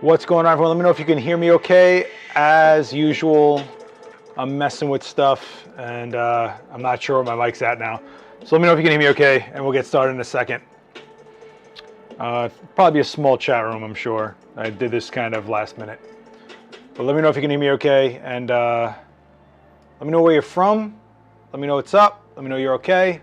What's going on, everyone? Let me know if you can hear me okay. As usual, I'm messing with stuff, and I'm not sure where my mic's at now. So let me know if you can hear me okay, and we'll get started in a second. Probably be a small chat room, I'm sure. I did this kind of last minute. But let me know if you can hear me okay, and let me know where you're from. Let me know what's up. Let me know you're okay.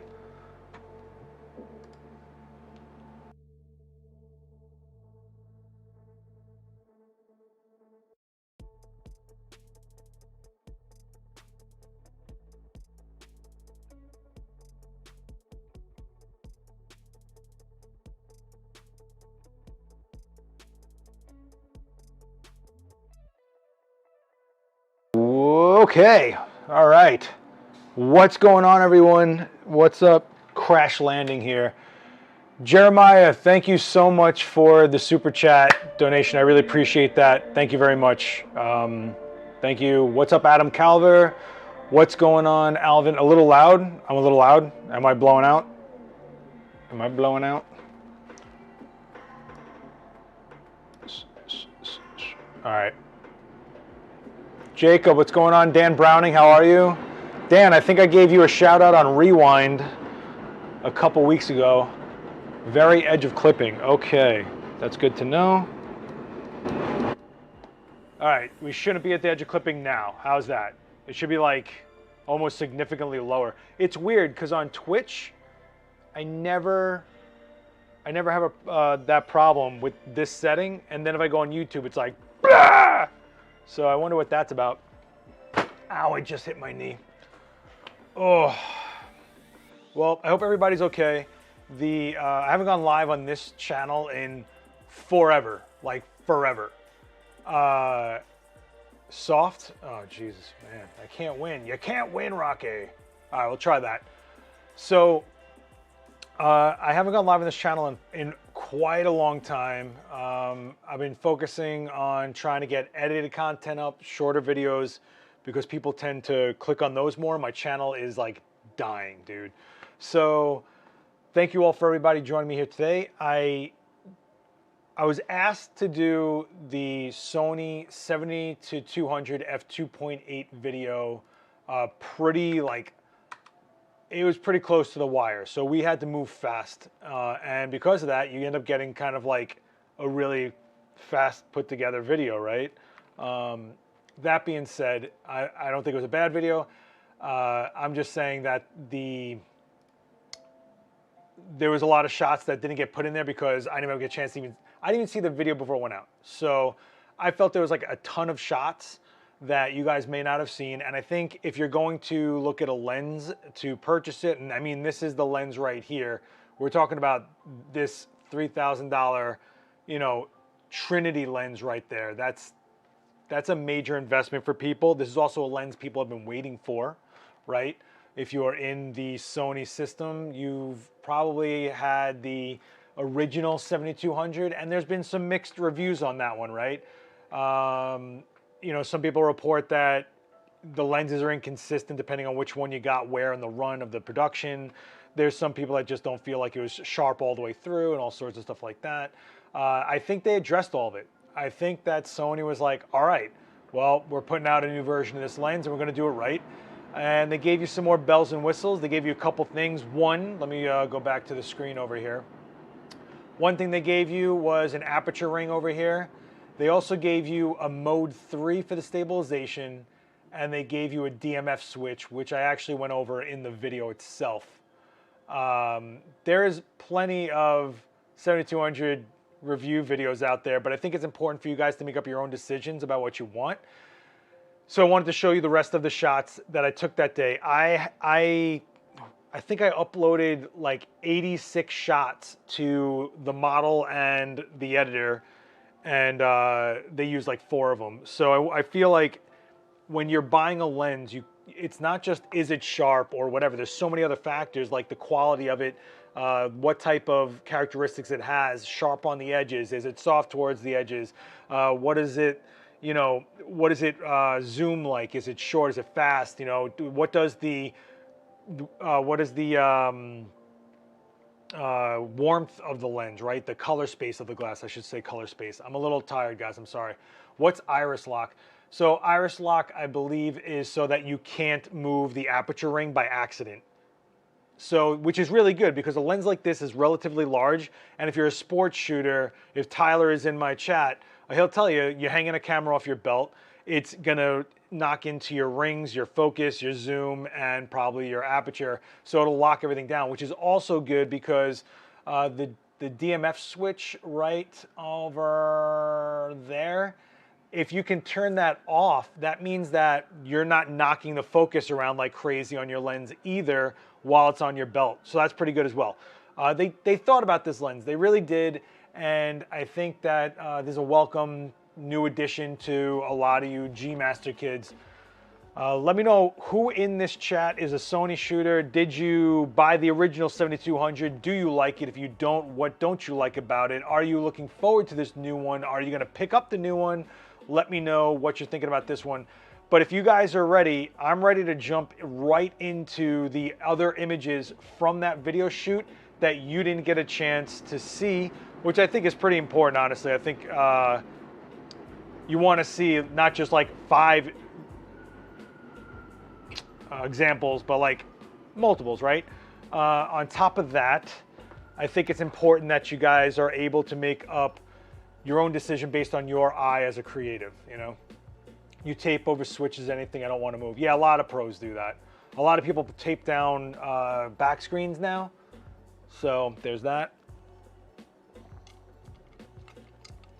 Okay, all right. What's going on, everyone? What's up? Crash landing here. Jeremiah, thank you so much for the super chat donation. I really appreciate that. Thank you very much. Thank you. What's up, Adam Calver? What's going on, Alvin? A little loud? I'm a little loud. Am I blowing out? Am I blowing out? All right. Jacob, what's going on? Dan Browning, how are you? Dan, I think I gave you a shout out on Rewind a couple weeks ago. Very edge of clipping. Okay, that's good to know. All right, we shouldn't be at the edge of clipping now. How's that? It should be like almost significantly lower. It's weird because on Twitch, I never have that problem with this setting, and then if I go on YouTube, it's like, blah! So I wonder what that's about. Ow, I just hit my knee. Oh. Well, I hope everybody's okay. I haven't gone live on this channel in forever, like forever. Soft? Oh, Jesus, man. I can't win. You can't win, Rocky. All right, we'll try that. So, I haven't gone live on this channel in quite a long time. I've been focusing on trying to get edited content up, shorter videos, because people tend to click on those more. My channel is like dying, dude. So thank you all for everybody joining me here today. I was asked to do the Sony 70-200 f2.8 video it was pretty close to the wire, so we had to move fast, and because of that, you end up getting kind of like a really fast put together video, right? That being said, I don't think it was a bad video. I'm just saying that there was a lot of shots that didn't get put in there because I didn't even get a chance to I didn't even see the video before it went out. So I felt there was like a ton of shots that you guys may not have seen. And I think if you're going to look at a lens to purchase it, and I mean, this is the lens right here. We're talking about this $3,000, Trinity lens right there. That's a major investment for people. This is also a lens people have been waiting for, right? If you are in the Sony system, you've probably had the original 7200, and there's been some mixed reviews on that one, right? Some people report that the lenses are inconsistent depending on which one you got where in the run of the production. There's some people that just don't feel like it was sharp all the way through and all sorts of stuff like that. I think they addressed all of it. I think that Sony was like, all right, well, we're putting out a new version of this lens and we're going to do it right. And they gave you some more bells and whistles. They gave you a couple things. One, let me go back to the screen over here. One thing they gave you was an aperture ring over here. They also gave you a mode 3 for the stabilization, and they gave you a DMF switch, which I actually went over in the video itself. There is plenty of 7200 review videos out there, but I think it's important for you guys to make up your own decisions about what you want. So I wanted to show you the rest of the shots that I took that day. I think I uploaded like 86 shots to the model and the editor, and they used like 4 of them. So I feel like when you're buying a lens, it's not just is it sharp or whatever. There's so many other factors like the quality of it, what type of characteristics it has, sharp on the edges, is it soft towards the edges, what is it, what is it zoom like, is it short, is it fast, what does the warmth of the lens, right? The color space of the glass, I should say color space. I'm a little tired, guys, I'm sorry. What's iris lock? So iris lock, I believe, is so that you can't move the aperture ring by accident. So, which is really good because a lens like this is relatively large, and if you're a sports shooter, if Tyler is in my chat, he'll tell you, you're hanging a camera off your belt, it's gonna knock into your rings, your focus, your zoom, and probably your aperture, so it'll lock everything down, which is also good because the DMF switch right over there, if you can turn that off, that means that you're not knocking the focus around like crazy on your lens either while it's on your belt. So that's pretty good as well. They thought about this lens, they really did, and I think that there's a welcome new addition to a lot of you G Master kids. Let me know who in this chat is a Sony shooter. Did you buy the original 7200? Do you like it? If you don't, what don't you like about it? Are you looking forward to this new one? Are you gonna pick up the new one? Let me know what you're thinking about this one. But if you guys are ready, I'm ready to jump right into the other images from that video shoot that you didn't get a chance to see, which I think is pretty important, honestly. I think you want to see not just like 5 examples, but like multiples, right? On top of that, I think it's important that you guys are able to make up your own decision based on your eye as a creative, you know? You tape over switches, anything I don't want to move. Yeah, a lot of pros do that. A lot of people tape down back screens now. So there's that.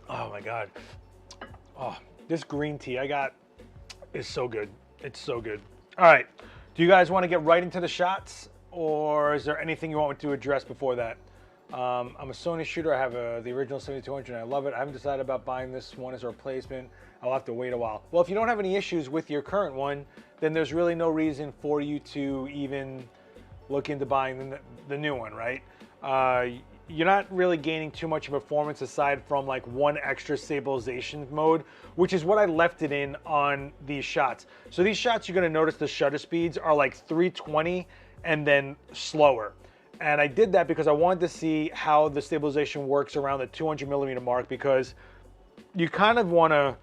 Oh my God. Oh, this green tea I got is so good. It's so good. All right, do you guys want to get right into the shots, or is there anything you want me to address before that? I'm a Sony shooter. I have the original 7200 and I love it. I haven't decided about buying this one as a replacement. I'll have to wait a while. Well, if you don't have any issues with your current one, then there's really no reason for you to even look into buying the new one, right? You're not really gaining too much performance aside from like one extra stabilization mode, which is what I left it in on these shots. So these shots, you're gonna notice the shutter speeds are like 320 and then slower. And I did that because I wanted to see how the stabilization works around the 200mm mark, because you kind of want to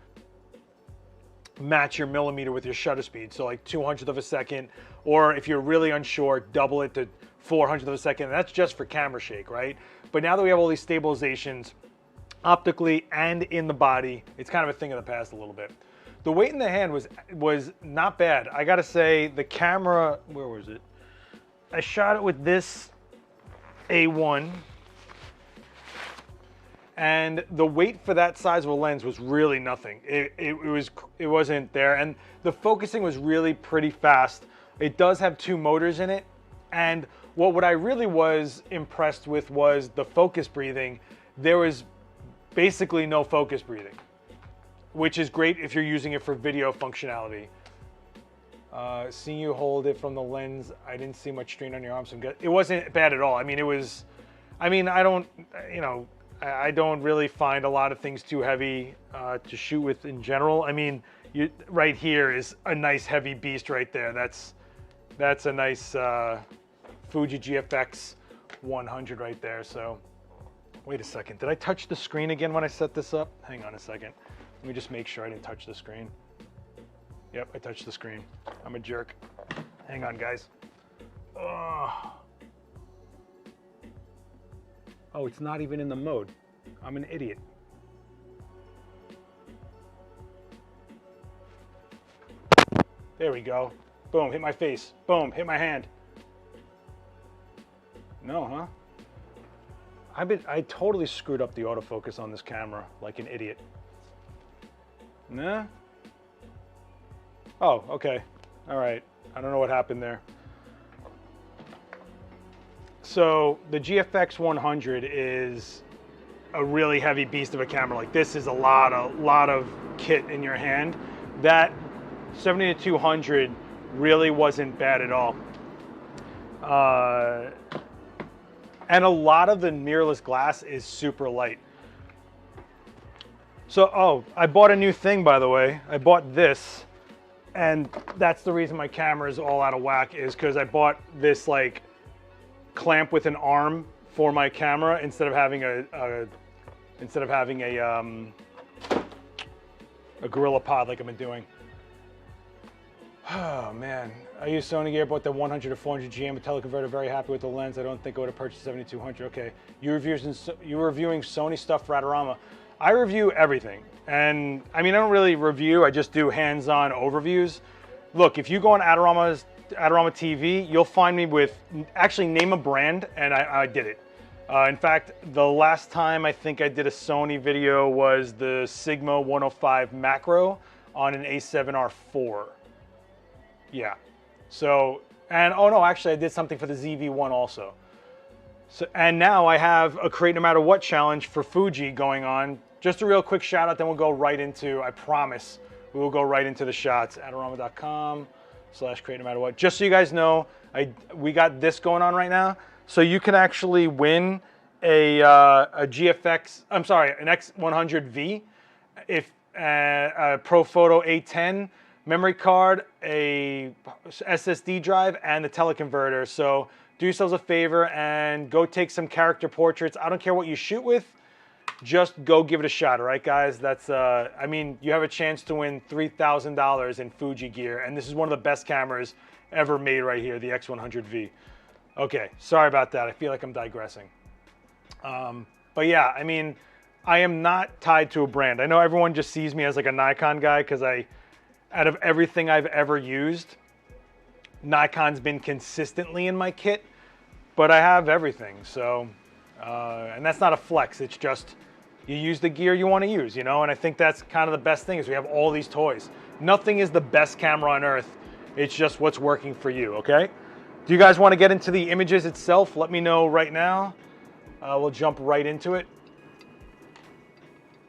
match your millimeter with your shutter speed. So like 200th of a second, or if you're really unsure, double it to 400th of a second. And that's just for camera shake, right? But now that we have all these stabilizations optically and in the body, it's kind of a thing of the past a little bit. The weight in the hand was not bad. I gotta say, the camera, where was it? I shot it with this A1, and the weight for that size of a lens was really nothing. It wasn't there, and the focusing was really pretty fast. It does have 2 motors in it, and what I really was impressed with was the focus breathing. There was basically no focus breathing, which is great if you're using it for video functionality. Seeing you hold it from the lens, I didn't see much strain on your arm, so it wasn't bad at all. I mean, I don't, you know, I don't really find a lot of things too heavy to shoot with in general. I mean, right here is a nice heavy beast right there. That's a nice Fuji GFX 100 right there. So, wait a second. Did I touch the screen again when I set this up? Hang on a second. Let me just make sure I didn't touch the screen. Yep, I touched the screen. I'm a jerk. Hang on, guys. Oh, it's not even in the mode. I'm an idiot. There we go. Boom, hit my face. Boom, hit my hand. No, huh? I totally screwed up the autofocus on this camera like an idiot. Nah? Oh, okay. All right. I don't know what happened there. So the GFX 100 is a really heavy beast of a camera. Like, this is a lot of kit in your hand. That 70-200 really wasn't bad at all. And a lot of the mirrorless glass is super light. So, oh, I bought a new thing, by the way. I bought this. And that's the reason my camera is all out of whack, is because I bought this like clamp with an arm for my camera instead of having a Gorilla Pod like I've been doing. Oh man, I use Sony gear, bought the 100 to 400 GM teleconverter. Very happy with the lens. I don't think I would have purchased 7200. Okay, you were reviewing Sony stuff for Adorama. I review everything, and I mean I don't really review. I just do hands-on overviews. Look, if you go on Adorama TV, you'll find me with actually name a brand, and I did it. In fact, the last time I think I did a Sony video was the Sigma 105 macro on an A7R4. Yeah. So, and oh no, actually I did something for the ZV-1 also. So, and now I have a create no matter what challenge for Fuji going on. Just a real quick shout out, then we'll go right into, I promise, we will go right into the shots. Adorama.com/create no matter what. Just so you guys know, we got this going on right now. So you can actually win a GFX, I'm sorry, an X100V, if a ProPhoto A10 memory card, a SSD drive, and the teleconverter. So do yourselves a favor and go take some character portraits. I don't care what you shoot with, just go give it a shot, all right, guys? That's, I mean, you have a chance to win $3,000 in Fuji gear, and this is one of the best cameras ever made right here, the X100V. Okay, sorry about that. I feel like I'm digressing. But yeah, I mean, I am not tied to a brand. I know everyone just sees me as like a Nikon guy because out of everything I've ever used, Nikon's been consistently in my kit, but I have everything. So, and that's not a flex. It's just you use the gear you want to use, you know? And I think that's kind of the best thing is we have all these toys. Nothing is the best camera on earth. It's just what's working for you, okay? Do you guys want to get into the images itself? Let me know right now. We'll jump right into it.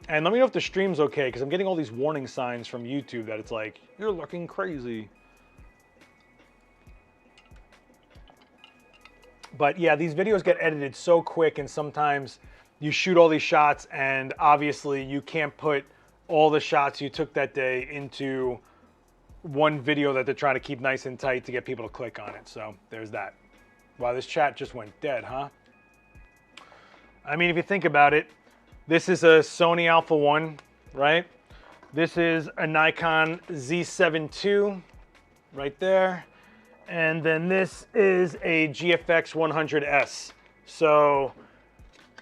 And let me know if the stream's okay, because I'm getting all these warning signs from YouTube that it's like, you're looking crazy. But yeah, these videos get edited so quick, and sometimes you shoot all these shots, and obviously you can't put all the shots you took that day into one video that they're trying to keep nice and tight to get people to click on it. So there's that. Wow, this chat just went dead, huh? I mean, if you think about it, this is a Sony Alpha 1, right? This is a Nikon Z7 II right there. And then this is a GFX 100S. So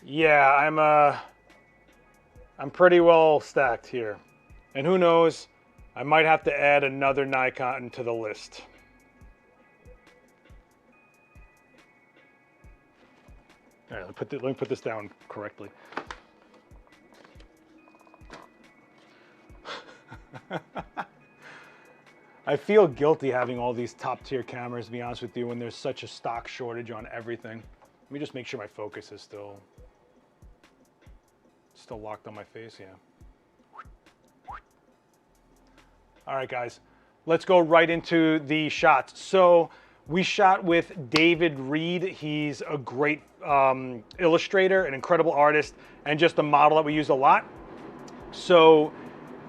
yeah, I'm pretty well stacked here. And who knows, I might have to add another Nikon to the list. All right, let me put this down correctly. I feel guilty having all these top tier cameras, to be honest with you, when there's such a stock shortage on everything. Let me just make sure my focus is still locked on my face, yeah. All right, guys, let's go right into the shots. So we shot with David Reed. He's a great illustrator, an incredible artist, and just a model that we use a lot. So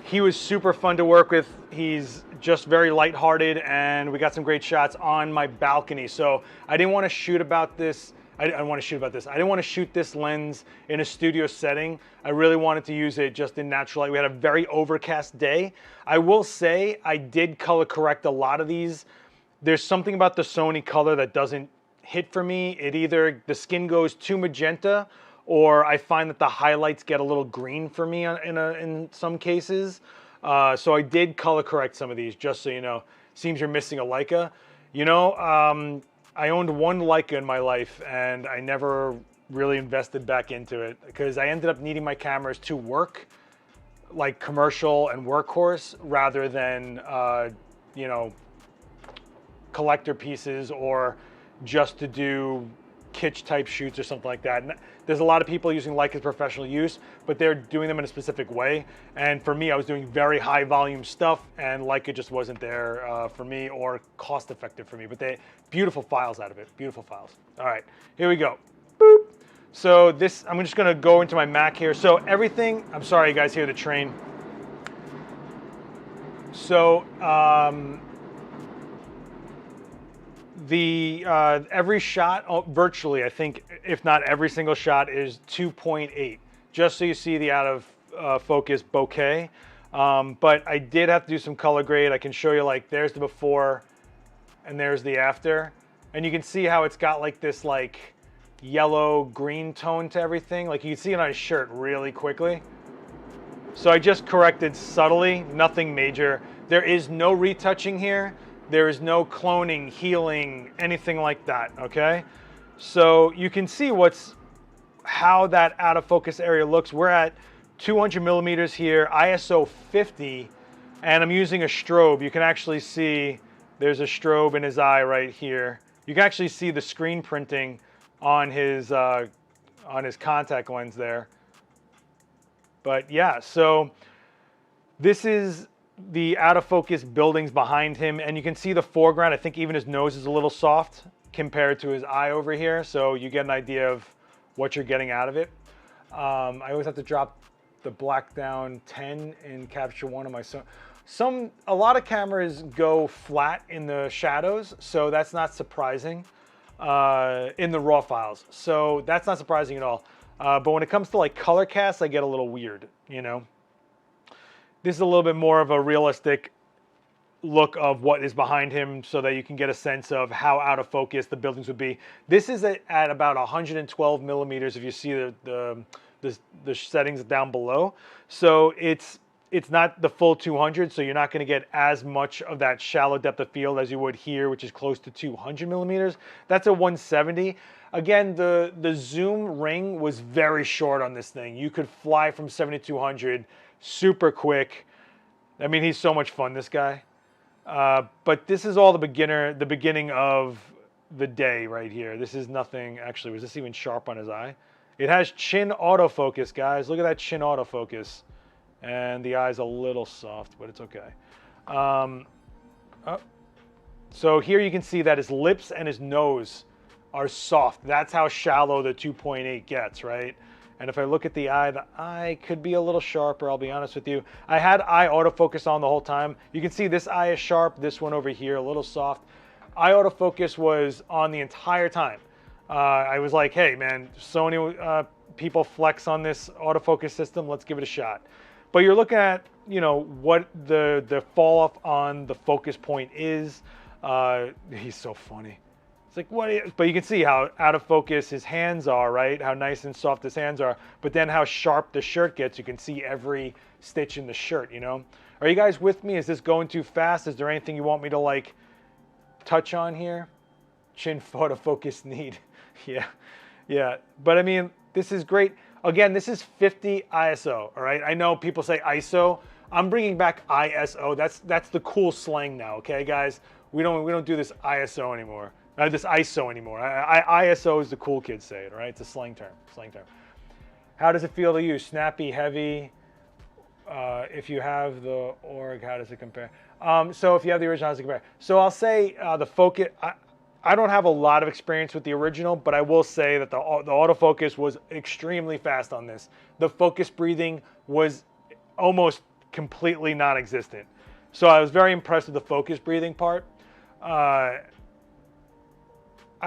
he was super fun to work with. He's just very lighthearted, and we got some great shots on my balcony. So I didn't want to shoot about this. I didn't want to shoot this lens in a studio setting. I really wanted to use it just in natural light. We had a very overcast day. I will say I did color correct a lot of these. There's something about the Sony color that doesn't hit for me. It either the skin goes too magenta, or I find that the highlights get a little green for me in some cases. So I did color correct some of these, just so you know. Seems you're missing a Leica. You know, I owned one Leica in my life, and I never really invested back into it because I ended up needing my cameras to work, like commercial and workhorse, rather than, you know, collector pieces or just to do kitsch type shoots or something like that. And there's a lot of people using Leica's professional use, but they're doing them in a specific way. And for me, I was doing very high volume stuff, and Leica just wasn't there for me or cost effective for me. But they beautiful files out of it, beautiful files. All right, here we go. Boop. So this, I'm just gonna go into my Mac here. So everything, I'm sorry you guys hear the train. So Every shot, virtually, I think, if not every single shot, is 2.8, just so you see the out of focus bokeh. But I did have to do some color grade. I can show you, like, there's the before and there's the after, and you can see how it's got like this like yellow green tone to everything. Like, you can see it on his shirt really quickly. So I just corrected subtly, nothing major. There is no retouching here. There is no cloning, healing, anything like that, okay? So you can see how that out of focus area looks. We're at 200 millimeters here, ISO 50, and I'm using a strobe. You can actually see there's a strobe in his eye right here. You can actually see the screen printing on his contact lens there. But yeah, so this is the out of focus buildings behind him, and you can see the foreground. I think even his nose is a little soft compared to his eye over here, so you get an idea of what you're getting out of it. I always have to drop the black down 10 in capture one of my a lot of cameras go flat in the shadows, so that's not surprising in the raw files, so that's not surprising at all. But when it comes to like color casts, I get a little weird, you know. This is a little bit more of a realistic look of what is behind him, so that you can get a sense of how out of focus the buildings would be. This is at about 112 millimeters if you see the settings down below. So it's not the full 200, so you're not going to get as much of that shallow depth of field as you would here, which is close to 200 millimeters. That's a 170. Again, the zoom ring was very short on this thing. You could fly from 70 to 200 super quick. I mean, he's so much fun, this guy. But this is all the beginning of the day right here. This is nothing. Actually, was this even sharp on his eye? It has chin autofocus, guys. Look at that chin autofocus. And the eye's a little soft, but it's okay. So here you can see that his lips and his nose are soft. That's how shallow the 2.8 gets, right? And if I look at the eye could be a little sharper, I'll be honest with you. I had eye autofocus on the whole time. You can see this eye is sharp, this one over here, a little soft. Eye autofocus was on the entire time. I was like, hey man, Sony people flex on this autofocus system, let's give it a shot. But you're looking at, you know, what the fall off on the focus point is. He's so funny. It's like, what? But you can see how out of focus his hands are, right? How nice and soft his hands are. But then how sharp the shirt gets. You can see every stitch in the shirt, you know? Are you guys with me? Is this going too fast? Is there anything you want me to, like, touch on here? Chin photo focus need. Yeah. But, I mean, this is great. Again, this is 50 ISO, all right? I know people say ISO. I'm bringing back ISO. That's the cool slang now, okay, guys? We don't do this ISO anymore. This ISO anymore. ISO is the cool kids say it, all right? It's a slang term. How does it feel to you? Snappy, heavy? If you have the org, how does it compare? So if you have the original, how does it compare? So I'll say the focus. I don't have a lot of experience with the original, but I will say that the autofocus was extremely fast on this. The focus breathing was almost completely non-existent. So I was very impressed with the focus breathing part. I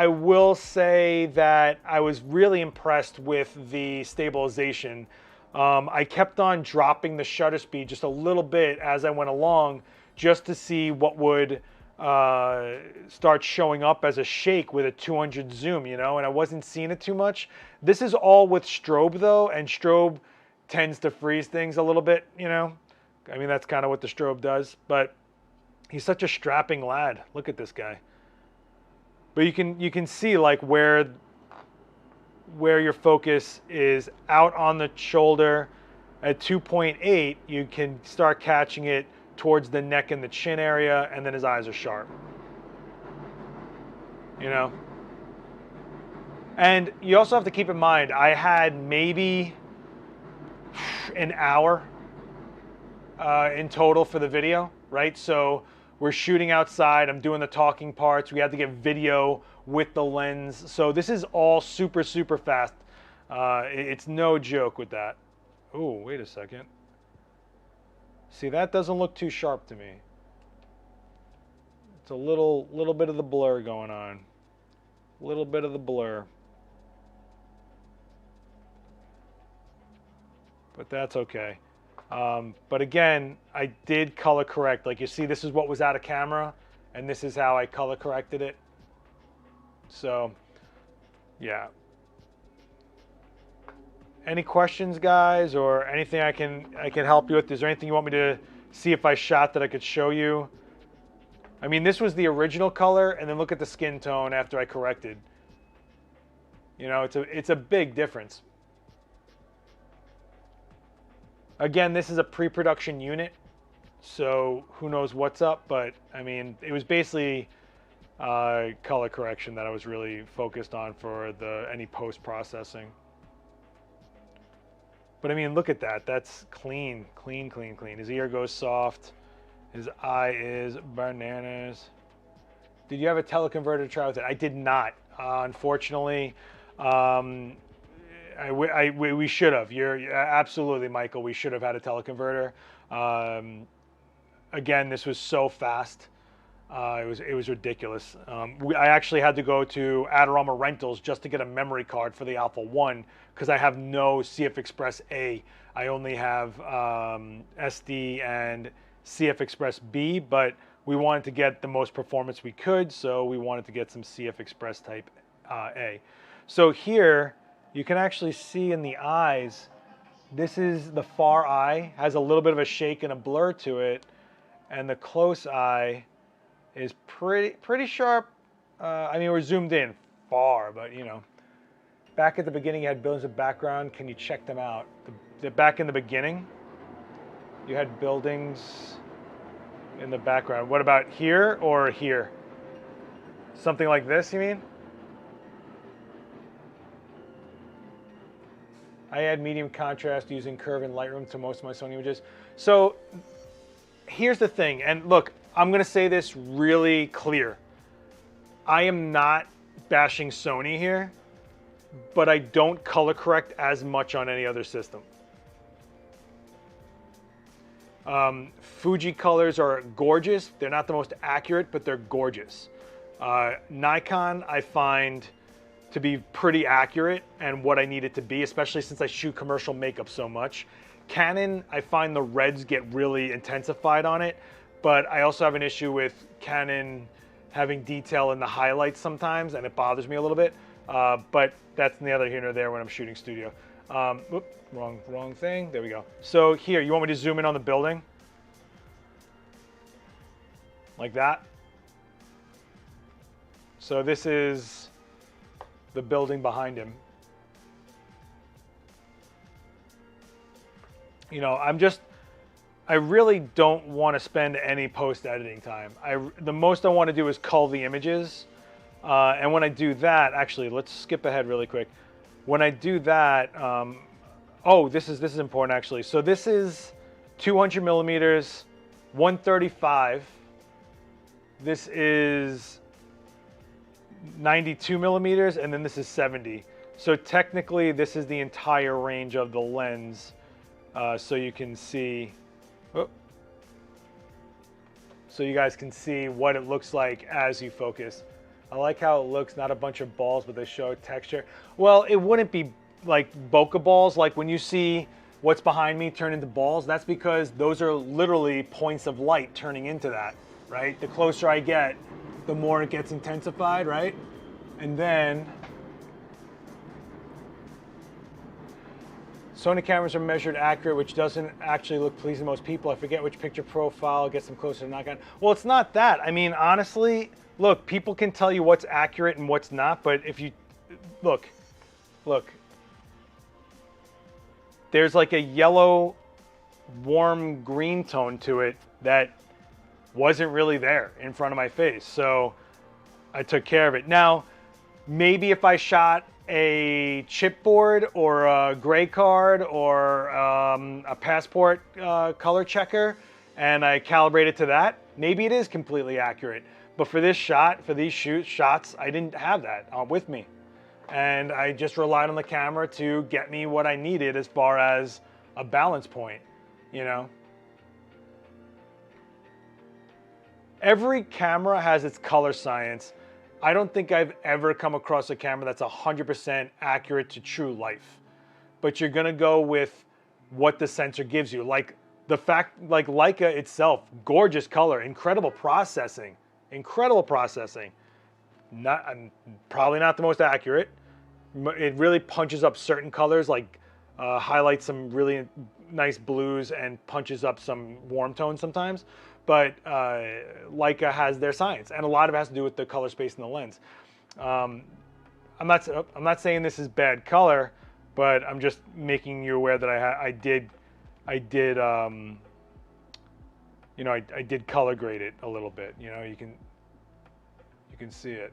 will say that I was really impressed with the stabilization. I kept on dropping the shutter speed just a little bit as I went along, just to see what would start showing up as a shake with a 200 zoom, you know, and I wasn't seeing it too much. This is all with strobe though, and strobe tends to freeze things a little bit, you know. I mean, that's kind of what the strobe does, but he's such a strapping lad. Look at this guy. But you can see like where your focus is out on the shoulder. At 2.8, you can start catching it towards the neck and the chin area, and then his eyes are sharp. You know? And you also have to keep in mind, I had maybe an hour in total for the video, right? So we're shooting outside, I'm doing the talking parts, we had to get video with the lens. So this is all super, super fast. It's no joke with that. Oh, wait a second. See, that doesn't look too sharp to me. It's a little bit of the blur going on. A little bit of the blur. But that's okay. But again, I did color correct. Like you see, this is what was out of camera, and this is how I color corrected it. So, yeah. Any questions, guys, or anything I can help you with? Is there anything you want me to see if I shot that I could show you? I mean, this was the original color, and then look at the skin tone after I corrected. You know, it's a big difference. Again, this is a pre-production unit, so who knows what's up, but I mean, it was basically color correction that I was really focused on for any post-processing. But I mean, look at that. That's clean, clean, clean, clean. His ear goes soft. His eye is bananas. Did you have a teleconverter to try with it? I did not, unfortunately. We should have. You're absolutely, Michael. We should have had a teleconverter. Again, this was so fast. It was ridiculous. I actually had to go to Adorama Rentals just to get a memory card for the Alpha 1 because I have no CF Express A. I only have SD and CF Express B, but we wanted to get the most performance we could, so we wanted to get some CF Express type A. So here, you can actually see in the eyes, this is the far eye, has a little bit of a shake and a blur to it, and the close eye is pretty sharp. I mean, we're zoomed in far, but you know. Back at the beginning, you had buildings of background. Can you check them out? Back in the beginning, you had buildings in the background. What about here or here? Something like this, you mean? I add medium contrast using curve and Lightroom to most of my Sony images. So here's the thing, and look, I'm gonna say this really clear. I am not bashing Sony here, but I don't color correct as much on any other system. Fuji colors are gorgeous. They're not the most accurate, but they're gorgeous. Nikon, I find to be pretty accurate and what I need it to be, especially since I shoot commercial makeup so much. Canon, I find the reds get really intensified on it, but I also have an issue with Canon having detail in the highlights sometimes, and it bothers me a little bit. But that's neither here nor there when I'm shooting studio. Whoop, wrong thing. There we go. So here, you want me to zoom in on the building? Like that. So this is the building behind him. You know, I really don't want to spend any post-editing time. The most I want to do is cull the images. And when I do that, actually, let's skip ahead really quick. When I do that, oh, this is important actually. So this is 200 millimeters, 135. This is 92 millimeters, and then this is 70. So technically, this is the entire range of the lens. So you can see, so you guys can see what it looks like as you focus. I like how it looks, not a bunch of balls, but they show texture. Well, it wouldn't be like bokeh balls, like when you see what's behind me turn into balls, that's because those are literally points of light turning into that, right? The closer I get, the more it gets intensified, right? And then, Sony cameras are measured accurate, which doesn't actually look pleasing to most people. I forget which picture profile gets them closer to Nikon. Well, it's not that. I mean, honestly, look, people can tell you what's accurate and what's not, but if you, look, there's like a yellow, warm green tone to it that wasn't really there in front of my face. So I took care of it. Now, maybe if I shot a chipboard or a gray card or a passport color checker and I calibrate it to that, maybe it is completely accurate. But for this shot, for these shots, I didn't have that with me. And I just relied on the camera to get me what I needed as far as a balance point, you know? every camera has its color science. I don't think I've ever come across a camera that's 100% accurate to true life. But you're gonna go with what the sensor gives you. Like the fact, like Leica itself, gorgeous color, incredible processing. Probably not the most accurate. It really punches up certain colors, like highlights some really nice blues and punches up some warm tones sometimes. But Leica has their science, and a lot of it has to do with the color space in the lens. I'm not saying this is bad color, but I'm just making you aware that I did color grade it a little bit. You know, you can see it.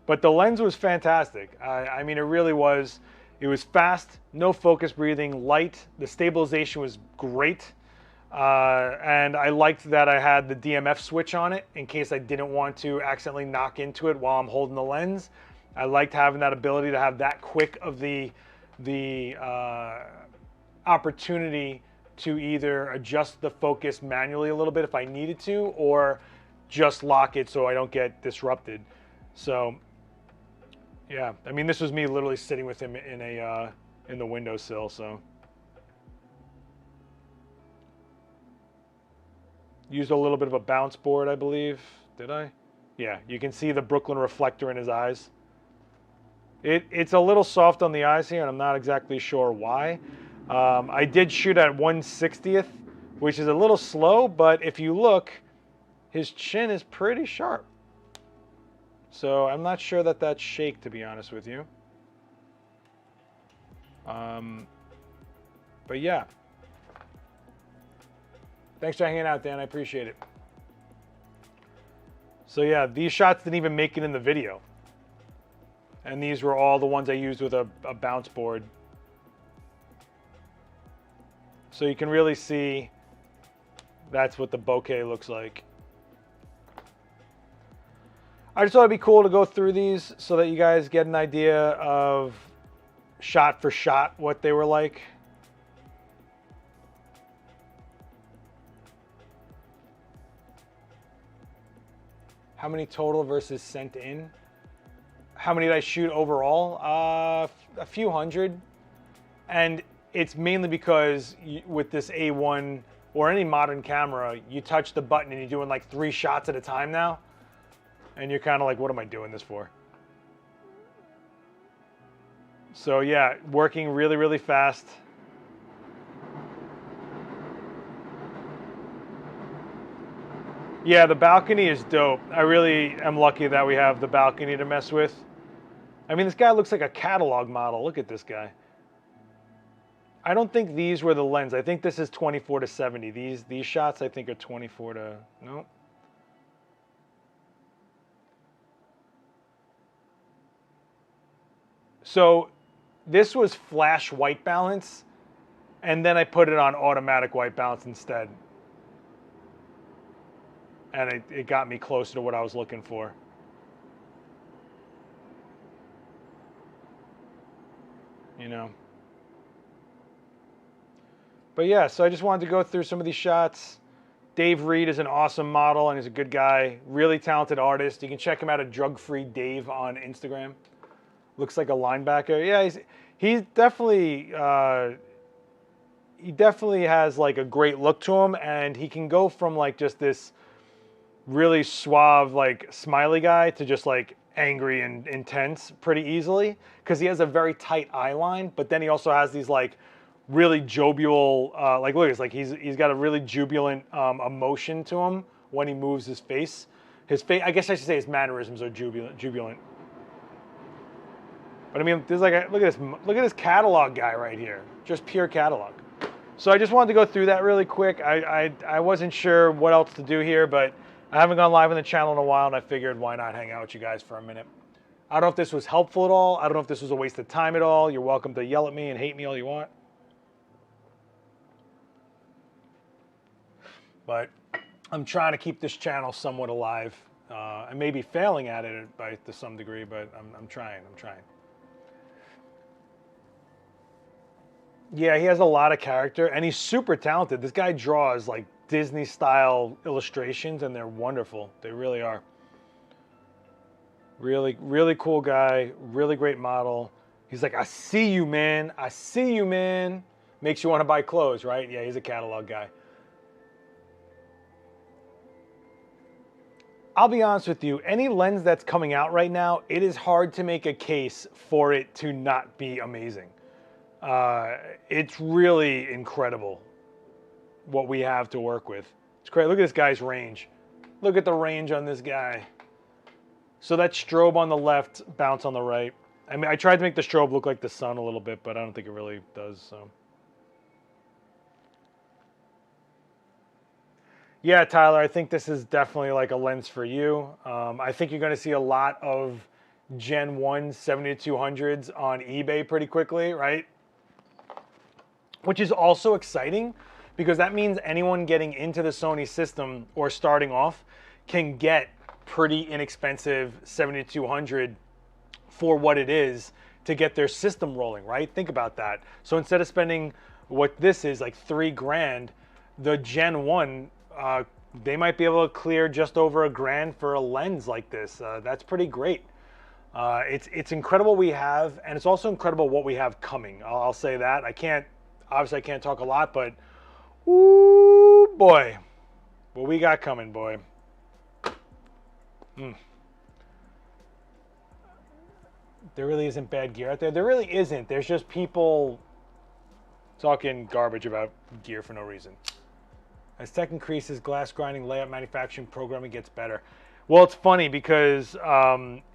But the lens was fantastic. I mean, it really was. It was fast, no focus breathing, light. The stabilization was great. And I liked that I had the DMF switch on it in case I didn't want to accidentally knock into it while I'm holding the lens. I liked having that ability to have that quick of the opportunity to either adjust the focus manually a little bit if I needed to, or just lock it so I don't get disrupted. So yeah, I mean, this was me literally sitting with him in the windowsill. So used a little bit of a bounce board, I believe. Did I? Yeah, you can see the Brooklyn reflector in his eyes. It's a little soft on the eyes here, and I'm not exactly sure why. I did shoot at 1/60th, which is a little slow, but if you look, his chin is pretty sharp. So I'm not sure that that's shake, to be honest with you. But yeah. Thanks for hanging out, Dan. I appreciate it. So yeah, these shots didn't even make it in the video. And these were all the ones I used with a bounce board. So you can really see that's what the bokeh looks like. I just thought it'd be cool to go through these so that you guys get an idea of shot for shot what they were like. How many total versus sent in? How many did I shoot overall? A few hundred. And it's mainly because with this A1 or any modern camera, you touch the button and you're doing like 3 shots at a time now. And you're kind of like, what am I doing this for? So yeah, working really, really fast. Yeah, the balcony is dope. I really am lucky that we have the balcony to mess with. I mean, this guy looks like a catalog model. Look at this guy. I don't think these were the lens. I think this is 24 to 70. These shots I think are 24 to, no. So this was flash white balance, and then I put it on automatic white balance instead. And it got me closer to what I was looking for. You know. But yeah, so I just wanted to go through some of these shots. Dave Reed is an awesome model, and he's a good guy. Really talented artist. You can check him out at Drug Free Dave on Instagram. Looks like a linebacker. Yeah, he's definitely he definitely has like a great look to him, and he can go from like just this really suave like smiley guy to just like angry and intense pretty easily, because he has a very tight eye line, but then he also has these like really jovial like look, it's like he's got a really jubilant emotion to him when he moves his face. I guess I should say his mannerisms are jubilant. But I mean, there's like look at this catalog guy right here, just pure catalog. So I just wanted to go through that really quick. I wasn't sure what else to do here, but I haven't gone live on the channel in a while, and I figured why not hang out with you guys for a minute. I don't know if this was helpful at all. I don't know if this was a waste of time at all. You're welcome to yell at me and hate me all you want. But I'm trying to keep this channel somewhat alive. I may be failing at it to some degree, but I'm trying. Yeah, he has a lot of character, and he's super talented. This guy draws like Disney-style illustrations, and they're wonderful. They really are. Really, really cool guy. Really great model. He's like, I see you, man. I see you, man. Makes you want to buy clothes, right? Yeah, he's a catalog guy. I'll be honest with you, any lens that's coming out right now, it is hard to make a case for it to not be amazing. It's really incredible what we have to work with. It's great. Look at this guy's range. Look at the range on this guy. So that strobe on the left, bounce on the right. I mean, I tried to make the strobe look like the sun a little bit, but I don't think it really does. So. Yeah, Tyler, I think this is definitely like a lens for you. I think you're going to see a lot of Gen 1 70-200s on eBay pretty quickly, right? Which is also exciting because that means anyone getting into the Sony system or starting off can get pretty inexpensive 70-200 for what it is to get their system rolling, right? Think about that. So instead of spending what this is like $3,000, the Gen 1, they might be able to clear just over $1,000 for a lens like this. That's pretty great. It's incredible we have, and it's also incredible what we have coming. I'll say that. Obviously I can't talk a lot, but ooh, boy, what we got coming, boy. There really isn't bad gear out there. There really isn't. There's just people talking garbage about gear for no reason. As tech increases, glass grinding, layout, manufacturing, programming gets better. Well, it's funny because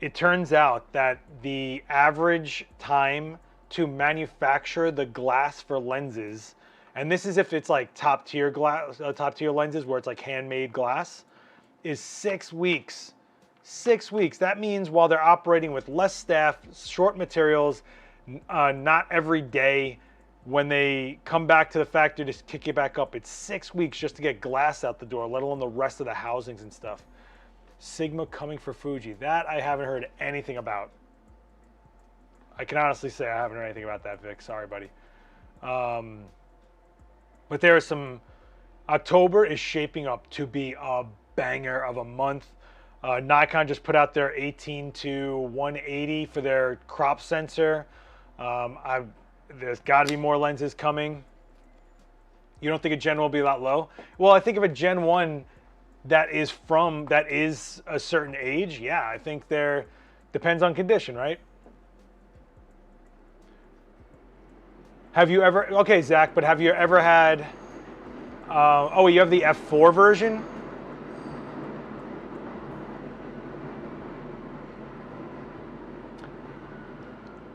it turns out that the average time to manufacture the glass for lenses, and this is if it's like top tier glass, top tier lenses where it's like handmade glass, is 6 weeks. 6 weeks. That means while they're operating with less staff, short materials, not every day. When they come back to the factory to kick it back up, it's 6 weeks just to get glass out the door, let alone the rest of the housings and stuff. Sigma coming for Fuji. That I haven't heard anything about. I can honestly say I haven't heard anything about that, Vic. Sorry, buddy. But there are some... October is shaping up to be a banger of a month. Nikon just put out their 18-180 for their crop sensor. There's got to be more lenses coming. You don't think a Gen 1 will be that low? Well, I think of a Gen 1 that is a certain age. Yeah, I think there depends on condition, right? Have you ever? Okay, Zach, but have you ever had? Oh, you have the f4 version.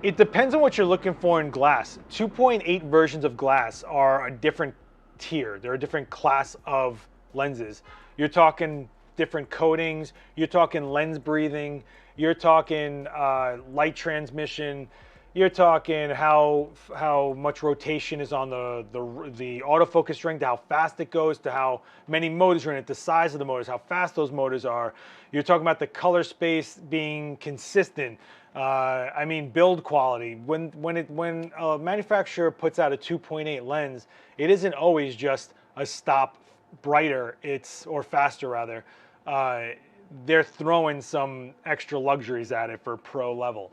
It depends on what you're looking for in glass. 2.8 versions of glass are a different tier. They're a different class of lenses. You're talking different coatings. You're talking lens breathing. You're talking light transmission. You're talking how much rotation is on the autofocus ring, to how fast it goes, to how many motors are in it, the size of the motors, how fast those motors are. You're talking about the color space being consistent. I mean, build quality. When a manufacturer puts out a 2.8 lens, it isn't always just a stop brighter, or faster rather. They're throwing some extra luxuries at it for pro level.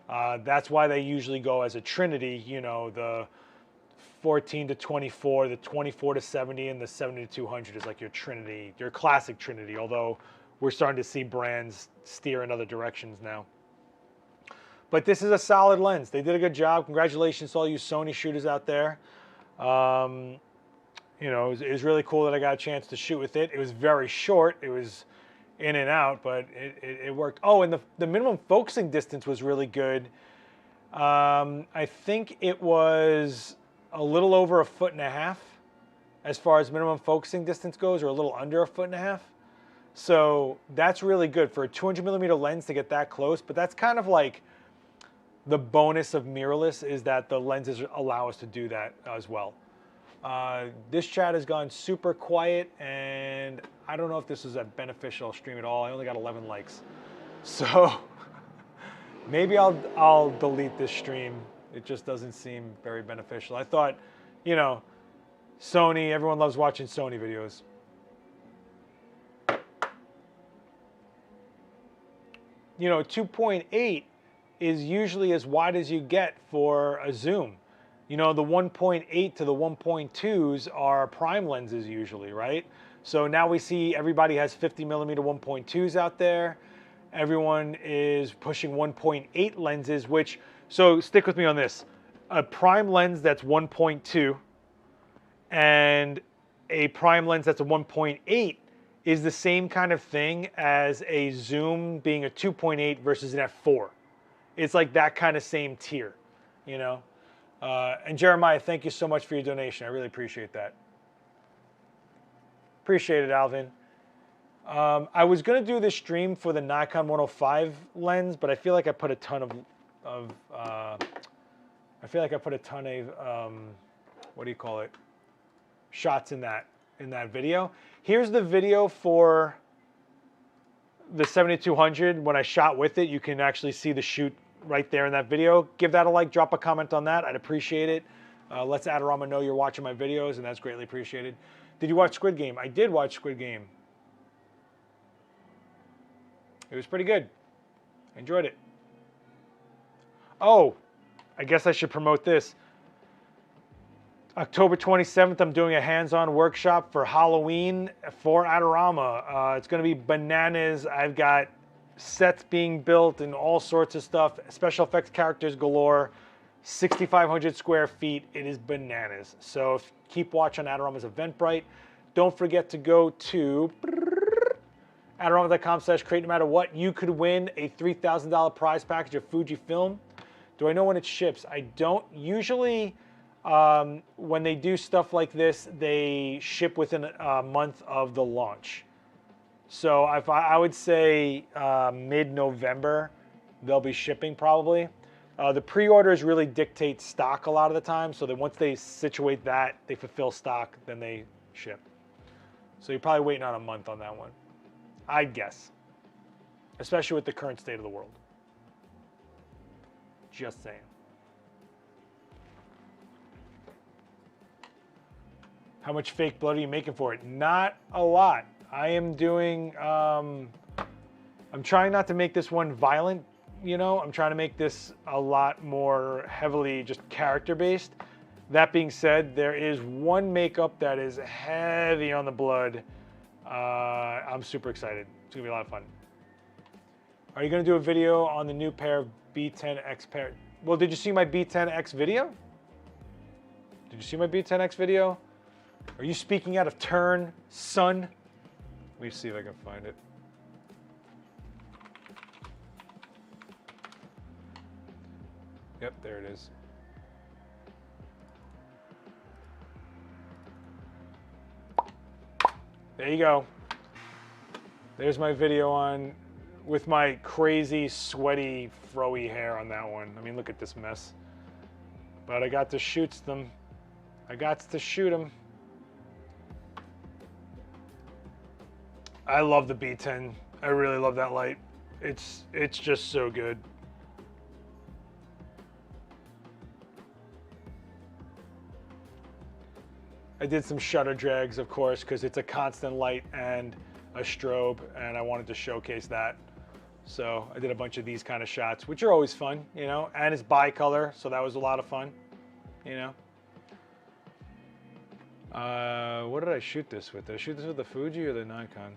That's why they usually go as a trinity, you know, the 14-24, the 24-70, and the 70-200 is like your trinity, your classic trinity, although we're starting to see brands steer in other directions now. But this is a solid lens. They did a good job. Congratulations to all you Sony shooters out there. You know, it was really cool that I got a chance to shoot with it. It was very short. It was in and out, but it worked. Oh, and the minimum focusing distance was really good. I think it was a little over 1.5 feet as far as minimum focusing distance goes, or a little under 1.5 feet. So that's really good for a 200mm lens to get that close, but that's kind of like the bonus of mirrorless, is that the lenses allow us to do that as well. This chat has gone super quiet, and I don't know if this is a beneficial stream at all. I only got 11 likes. So maybe I'll delete this stream It just doesn't seem very beneficial. I thought, you know, Sony, everyone loves watching Sony videos. You know, 2.8 is usually as wide as you get for a zoom. You know, the 1.8 to the 1.2s are prime lenses usually, right? So now we see everybody has 50 millimeter 1.2s out there. Everyone is pushing 1.8 lenses, which, so stick with me on this. A prime lens that's 1.2 and a prime lens that's a 1.8 is the same kind of thing as a zoom being a 2.8 versus an f4. It's like that kind of same tier, you know? And Jeremiah, thank you so much for your donation. I really appreciate that. Appreciate it, Alvin. I was gonna do this stream for the Nikon 105 lens, but I feel like I put a ton of what do you call it? Shots in that video. Here's the video for the 7200 when I shot with it. You can actually see the shoot right there in that video. Give that a like, drop a comment on that. I'd appreciate it. Let's Adorama know you're watching my videos, and that's greatly appreciated. Did you watch Squid Game? I did watch Squid Game. It was pretty good. I enjoyed it. Oh, I guess I should promote this. October 27th, I'm doing a hands-on workshop for Halloween for Adorama. It's going to be bananas. I've got sets being built and all sorts of stuff. Special effects characters galore. 6,500 square feet. It is bananas. So keep watching Adorama's Eventbrite. Don't forget to go to Adorama.com/create no matter what. You could win a $3,000 prize package of Fujifilm. Do I know when it ships? I don't. Usually, when they do stuff like this, they ship within a month of the launch. So if I would say mid-November, they'll be shipping probably. The pre-orders really dictate stock a lot of the time, so that once they situate that, they fulfill stock, then they ship. So you're probably waiting on a month on that one, I'd guess. Especially with the current state of the world. Just saying. How much fake blood are you making for it? Not a lot. I am doing, I'm trying not to make this one violent, you know? I'm trying to make this a lot more heavily just character-based. That being said, there is one makeup that is heavy on the blood. I'm super excited. It's gonna be a lot of fun. Are you gonna do a video on the new pair of B10X pair? Well, did you see my B10X video? Did you see my B10X video? Are you speaking out of turn, son? Let me see if I can find it. Yep, there it is. There you go. There's my video on with my crazy, sweaty, fro-y hair on that one. I mean, look at this mess. But I got to shoot them. I got to shoot them. I love the B10. I really love that light. It's just so good. I did some shutter drags, of course, because it's a constant light and a strobe, and I wanted to showcase that. So I did a bunch of these kind of shots, which are always fun, you know, and it's bicolor, so that was a lot of fun, you know. What did I shoot this with? Did I shoot this with the Fuji or the Nikon?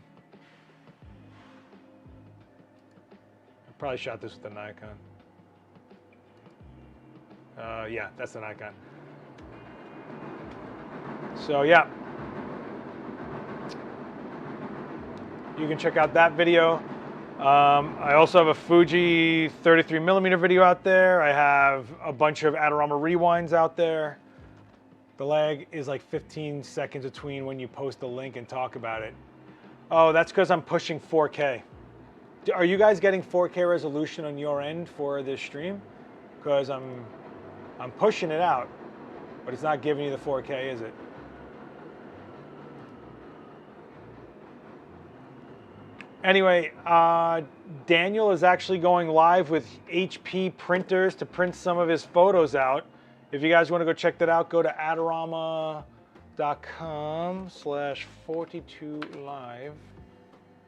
I probably shot this with the Nikon. Yeah, that's the Nikon. So yeah, you can check out that video. I also have a Fuji 33mm video out there. I have a bunch of Adorama rewinds out there. The lag is like 15 seconds between when you post the link and talk about it. Oh, that's because I'm pushing 4K. Are you guys getting 4K resolution on your end for this stream? Because I'm pushing it out, but it's not giving you the 4K, is it? Anyway, Daniel is actually going live with HP printers to print some of his photos out. If you guys want to go check that out, go to adorama.com/42live.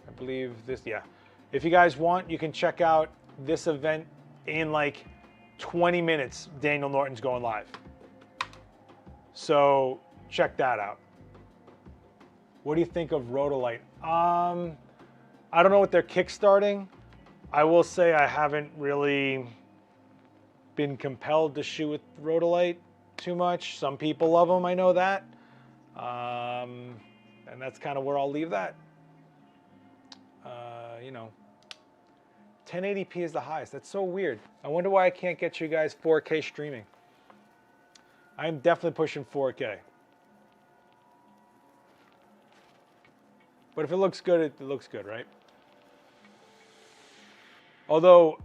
I believe this, yeah. If you guys want, you can check out this event in like 20 minutes. Daniel Norton's going live. So check that out. What do you think of Rotolite? I don't know what they're kickstarting. I will say I haven't really been compelled to shoot with Rotolite too much. Some people love them, I know that. And that's kind of where I'll leave that. You know, 1080p is the highest. That's so weird. I wonder why I can't get you guys 4K streaming. I'm definitely pushing 4K. But if it looks good, it looks good, right? Although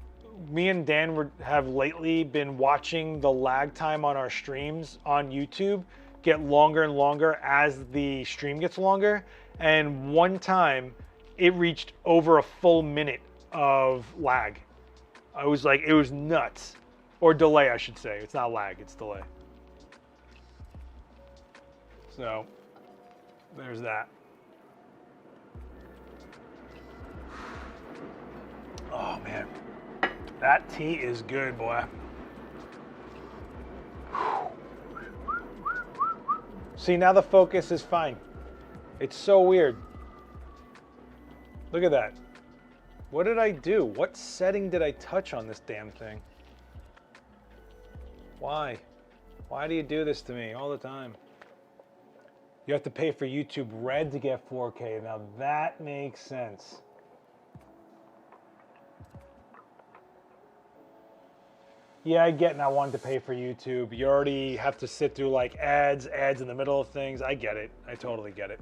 me and Dan have lately been watching the lag time on our streams on YouTube get longer and longer as the stream gets longer. And one time it reached over a full minute of lag. I was like, it was nuts. Or delay, I should say. It's not lag, it's delay. So there's that. Oh man, that tea is good, boy. See, now the focus is fine. It's so weird. Look at that. What did I do? What setting did I touch on this damn thing? Why? Why do you do this to me all the time? You have to pay for YouTube Red to get 4K. Now that makes sense. Yeah, I get not wanting to pay for YouTube. You already have to sit through like ads in the middle of things. I get it. I totally get it.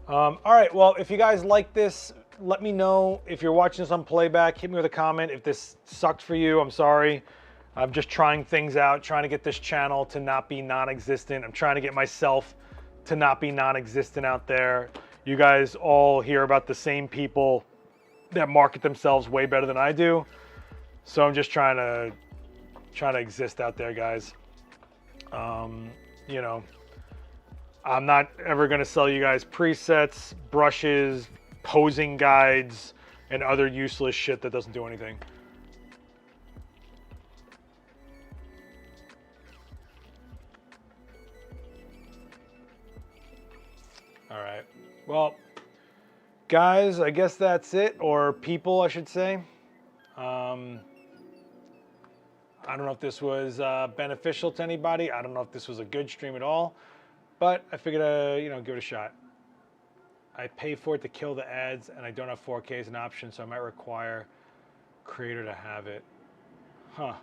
All right, well, if you guys like this, let me know. If you're watching this on playback, hit me with a comment. If this sucked for you, I'm sorry. I'm just trying things out, trying to get this channel to not be non-existent. I'm trying to get myself to not be non-existent out there. You guys all hear about the same people that market themselves way better than I do. So I'm just trying to exist out there, guys. You know, I'm not ever going to sell you guys presets, brushes, posing guides, and other useless shit that doesn't do anything. All right. Well, guys, I guess that's it. Or people, I should say. I don't know if this was beneficial to anybody. I don't know if this was a good stream at all, but I figured, you know, give it a shot. I pay for it to kill the ads, and I don't have 4K as an option, so I might require creator to have it. Huh.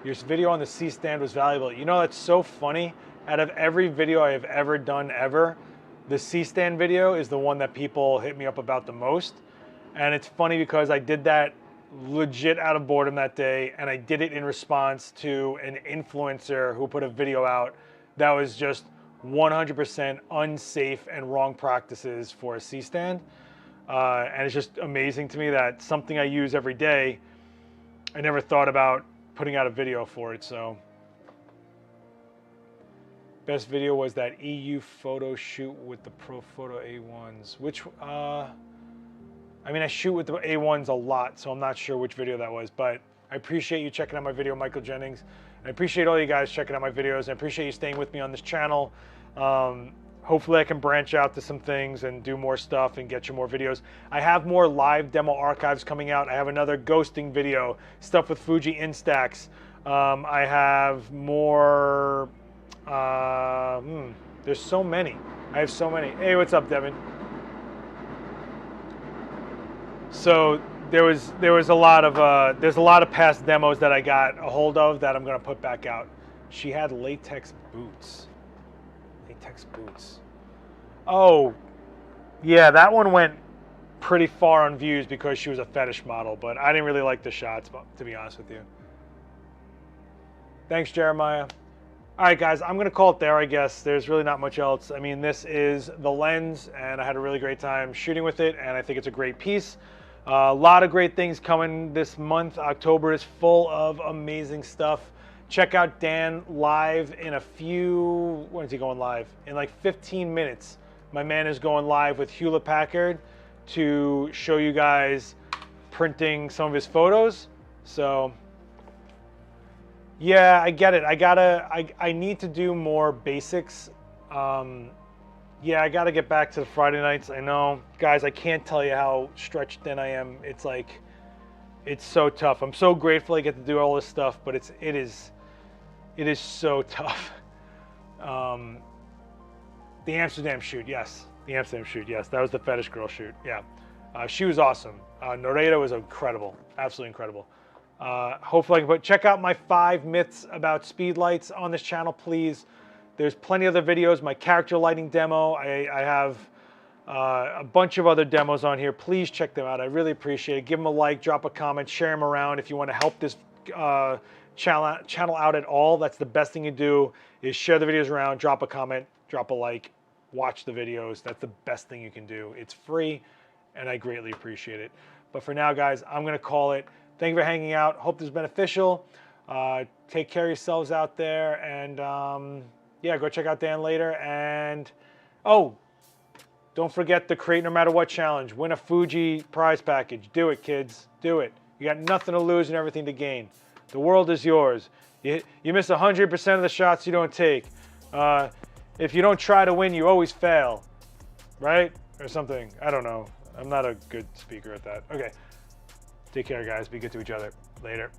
Your video on the C-stand was valuable. You know, that's so funny. Out of every video I have ever done ever, the C-stand video is the one that people hit me up about the most. And it's funny because I did that legit out of boredom that day, and I did it in response to an influencer who put a video out that was just 100% unsafe and wrong practices for a C-stand. And it's just amazing to me that something I use every day, I never thought about putting out a video for it. So best video was that EU photo shoot with the Pro Photo A1s, which I mean, I shoot with the A1s a lot, so I'm not sure which video that was, but I appreciate you checking out my video, Michael Jennings. And I appreciate all you guys checking out my videos. I appreciate you staying with me on this channel. Hopefully I can branch out to some things and do more stuff and get you more videos. I have more live demo archives coming out. I have another ghosting video, stuff with Fuji Instax. I have more, there's so many. I have so many. Hey, what's up, Devin? So there was a lot of there's a lot of past demos that I got a hold of that I'm gonna put back out. She had latex boots. Latex boots. Oh, yeah, that one went pretty far on views because she was a fetish model, but I didn't really like the shots, to be honest with you. Thanks, Jeremiah. All right, guys, I'm going to call it there, I guess. There's really not much else. I mean, this is the lens, and I had a really great time shooting with it, and I think it's a great piece. A lot of great things coming this month. October is full of amazing stuff. Check out Dan live in a few, when is he going live? In like 15 minutes. My man is going live with Hewlett Packard to show you guys printing some of his photos. So yeah, I get it. I need to do more basics. Yeah, I gotta get back to the Friday nights. I know, guys, I can't tell you how stretched thin I am. It's like, it's so tough. I'm so grateful I get to do all this stuff, but it is so tough. The Amsterdam shoot, yes. The Amsterdam shoot, yes. That was the fetish girl shoot, yeah. She was awesome. Nareda was incredible, absolutely incredible. Hopefully I can check out my 5 myths about speed lights on this channel, please. There's plenty of other videos, my character lighting demo. I have a bunch of other demos on here. Please check them out. I really appreciate it. Give them a like, drop a comment, share them around. If you want to help this channel out at all, that's the best thing you do, is share the videos around, drop a comment, drop a like, watch the videos. That's the best thing you can do. It's free, and I greatly appreciate it. But for now, guys, I'm going to call it. Thank you for hanging out. Hope this is beneficial. Take care of yourselves out there, and yeah, go check out Dan later. And oh, don't forget the Create No Matter What challenge. Win a Fuji prize package. Do it, kids. Do it. You got nothing to lose and everything to gain. The world is yours. You miss 100% of the shots you don't take. If you don't try to win, you always fail. Right? Or something. I don't know. I'm not a good speaker at that. Okay. Take care, guys. Be good to each other. Later.